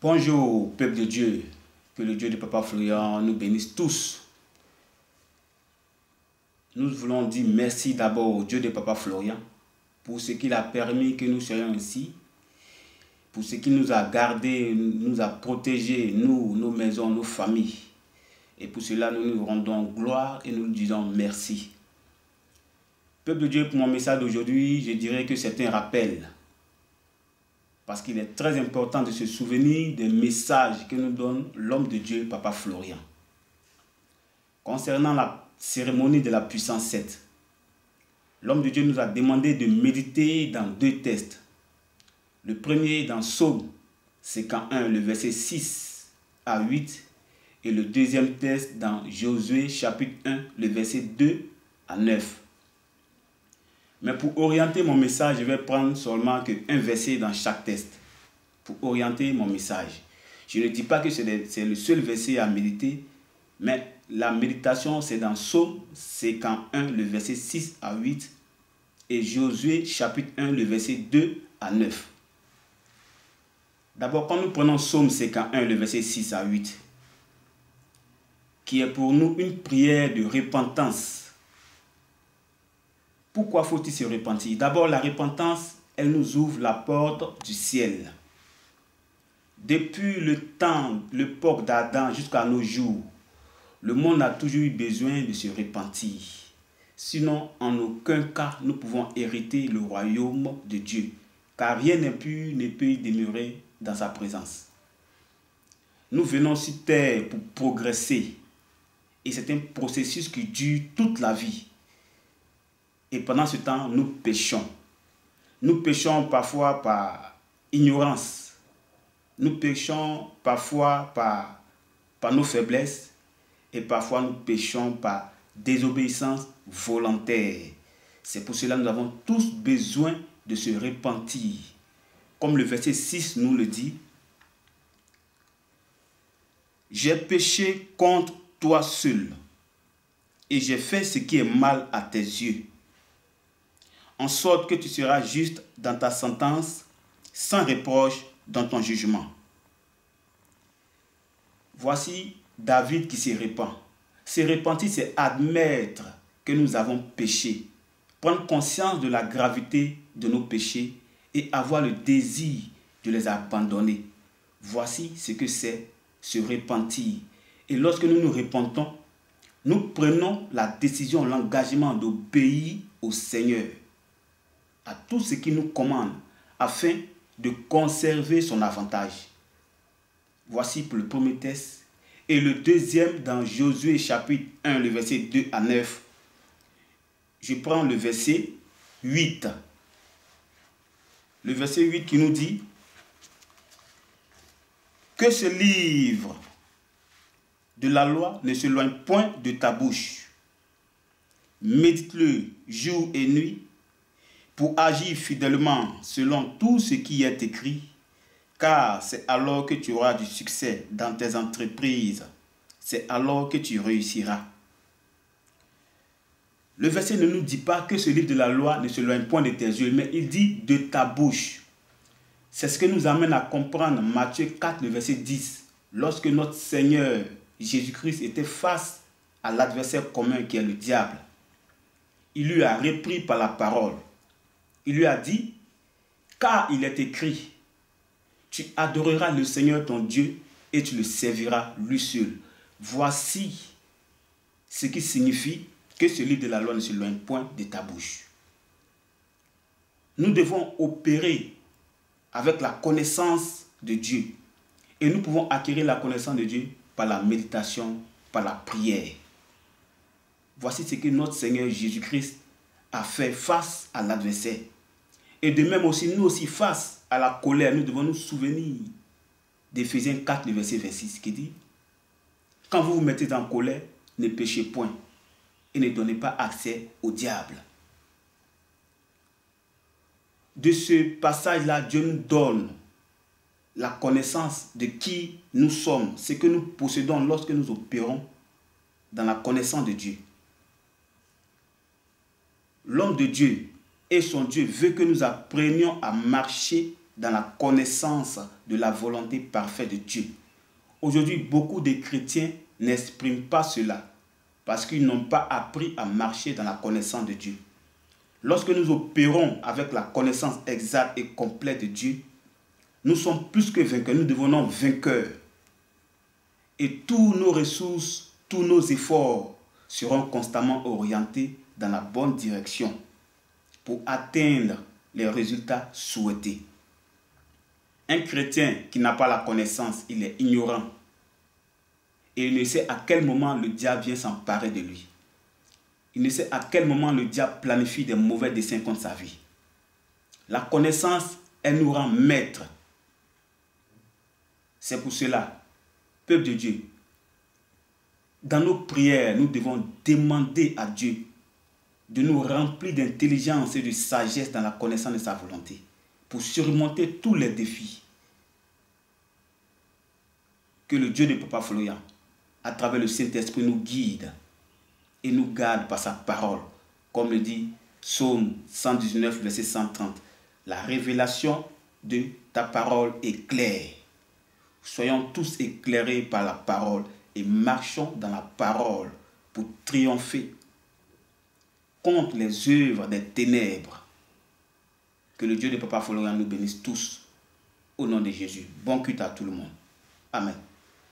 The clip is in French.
Bonjour, peuple de Dieu. Que le Dieu de Papa Florian nous bénisse tous. Nous voulons dire merci d'abord au Dieu de Papa Florian pour ce qu'il a permis que nous soyons ici, pour ce qu'il nous a gardés, nous a protégés, nous, nos maisons, nos familles. Et pour cela, nous nous rendons gloire et nous disons merci. Peuple de Dieu, pour mon message d'aujourd'hui, je dirais que c'est un rappel. Parce qu'il est très important de se souvenir des messages que nous donne l'homme de Dieu, Papa Florian. Concernant la cérémonie de la puissance 7, l'homme de Dieu nous a demandé de méditer dans deux textes. Le premier dans Psaume 51, le verset 6 à 8. Et le deuxième texte dans Josué chapitre 1, le verset 2 à 9. Mais pour orienter mon message, je vais prendre seulement un verset dans chaque texte. Pour orienter mon message. Je ne dis pas que c'est le seul verset à méditer, mais la méditation c'est dans Psaume 51, le verset 6 à 8, et Josué chapitre 1, le verset 2 à 9. D'abord, quand nous prenons Psaume 51, le verset 6 à 8, qui est pour nous une prière de repentance. Pourquoi faut-il se repentir? D'abord, la repentance, elle nous ouvre la porte du ciel. Depuis l'époque d'Adam jusqu'à nos jours, le monde a toujours eu besoin de se repentir. Sinon, en aucun cas, nous pouvons hériter le royaume de Dieu, car rien ne peut y demeurer dans sa présence. Nous venons sur terre pour progresser, et c'est un processus qui dure toute la vie. Et pendant ce temps, nous péchons. Nous péchons parfois par ignorance. Nous péchons parfois par nos faiblesses. Et parfois, nous péchons par désobéissance volontaire. C'est pour cela que nous avons tous besoin de se repentir. Comme le verset 6 nous le dit. « J'ai péché contre toi seul, et j'ai fait ce qui est mal à tes yeux, en sorte que tu seras juste dans ta sentence, sans reproche dans ton jugement. » Voici David qui se repent. Se repentir, c'est admettre que nous avons péché, prendre conscience de la gravité de nos péchés et avoir le désir de les abandonner. Voici ce que c'est se repentir. Et lorsque nous nous repentons, nous prenons la décision, l'engagement d'obéir au Seigneur, à tout ce qu'il nous commande, afin de conserver son avantage. Voici pour le premier texte. Et le deuxième dans Josué chapitre 1, le verset 2 à 9. Je prends le verset 8. Le verset 8 qui nous dit « Que ce livre de la loi ne s'éloigne point de ta bouche. Médite-le jour et nuit, pour agir fidèlement selon tout ce qui est écrit, car c'est alors que tu auras du succès dans tes entreprises, c'est alors que tu réussiras. » Le verset ne nous dit pas que ce livre de la loi ne s'éloigne point de tes yeux, mais il dit de ta bouche. C'est ce que nous amène à comprendre Matthieu 4, le verset 10, lorsque notre Seigneur Jésus-Christ était face à l'adversaire commun qui est le diable. Il lui a repris par la parole. Il lui a dit, car il est écrit, tu adoreras le Seigneur ton Dieu et tu le serviras lui seul. Voici ce qui signifie que ce livre de la loi ne s'éloigne point de ta bouche. Nous devons opérer avec la connaissance de Dieu. Et nous pouvons acquérir la connaissance de Dieu par la méditation, par la prière. Voici ce que notre Seigneur Jésus-Christ a fait face à l'adversaire. Et de même aussi, nous aussi, face à la colère, nous devons nous souvenir d'Éphésiens 4, le verset 26, qui dit « Quand vous vous mettez en colère, ne péchez point et ne donnez pas accès au diable. » De ce passage-là, Dieu nous donne la connaissance de qui nous sommes, ce que nous possédons lorsque nous opérons dans la connaissance de Dieu. L'homme de Dieu et son Dieu veut que nous apprenions à marcher dans la connaissance de la volonté parfaite de Dieu. Aujourd'hui, beaucoup de chrétiens n'expriment pas cela parce qu'ils n'ont pas appris à marcher dans la connaissance de Dieu. Lorsque nous opérons avec la connaissance exacte et complète de Dieu, nous sommes plus que vainqueurs, nous devenons vainqueurs. Et tous nos ressources, tous nos efforts seront constamment orientés dans la bonne direction pour atteindre les résultats souhaités. Un chrétien qui n'a pas la connaissance, il est ignorant. Et il ne sait à quel moment le diable vient s'emparer de lui. Il ne sait à quel moment le diable planifie des mauvais desseins contre sa vie. La connaissance, elle nous rend maîtres. C'est pour cela, peuple de Dieu, dans nos prières, nous devons demander à Dieu de nous remplir d'intelligence et de sagesse dans la connaissance de sa volonté pour surmonter tous les défis. Que le Dieu de Papa Florian, à travers le Saint-Esprit, nous guide et nous garde par sa parole. Comme le dit Psaume 119, verset 130. La révélation de ta parole est claire. Soyons tous éclairés par la parole et marchons dans la parole pour triompher contre les œuvres des ténèbres. Que le Dieu de Papa Florian nous bénisse tous. Au nom de Jésus. Bon culte à tout le monde. Amen.